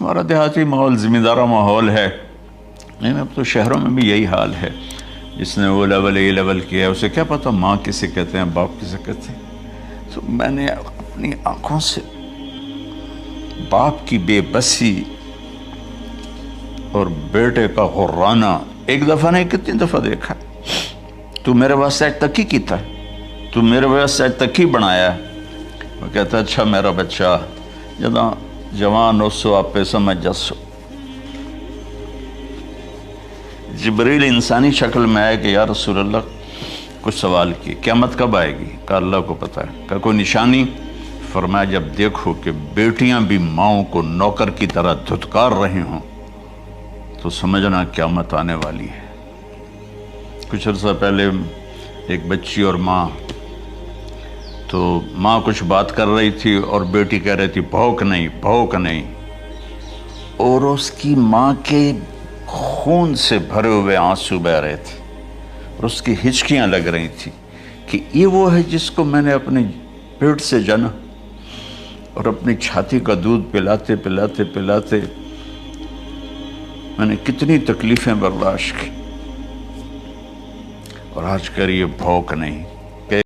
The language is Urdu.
ہمارا دیہاتی ماحول زمیندارہ ماحول ہے، نہیں اب تو شہروں میں بھی یہی حال ہے۔ جس نے وہ لیول اے لیول کیا ہے اسے کیا پتہ ماں کسے کہتے ہیں، باپ کسے کہتے ہیں۔ تو میں نے اپنی آنکھوں سے باپ کی بے بسی اور بیٹے کا غرانہ ایک دفعہ نہیں کتنی دفعہ دیکھا۔ تو میرے واسطے آج تک ہی کیتا ہے، تو میرے واسطے آج تک ہی بنایا ہے۔ وہ کہتا ہے اچھا میرا بچہ جداں جوان ہو سو آپ پہ سمجھ جسو۔ جبریل انسانی شکل میں آئے کہ یا رسول اللہ کچھ سوال کی، قیامت کب آئے گی؟ کہا اللہ کو پتہ ہے۔ کہا کوئی نشانی؟ فرمایا جب دیکھو کہ بیٹیاں بھی ماؤں کو نوکر کی طرح دھتکار رہی ہوں تو سمجھنا قیامت آنے والی ہے۔ کچھ عرصہ پہلے ایک بچی اور ماں، تو ماں کچھ بات کر رہی تھی اور بیٹی کہہ رہی تھی بھوک نہیں بھوک نہیں، اور اس کی ماں کے خون سے بھرے ہوئے آنسو بہہ رہے تھے اور اس کی ہچکیاں لگ رہی تھی کہ یہ وہ ہے جس کو میں نے اپنے پیٹ سے جنا اور اپنی چھاتی کا دودھ پلاتے پلاتے پلاتے میں نے کتنی تکلیفیں برداشت کی، اور آج کر یہ بھوک نہیں۔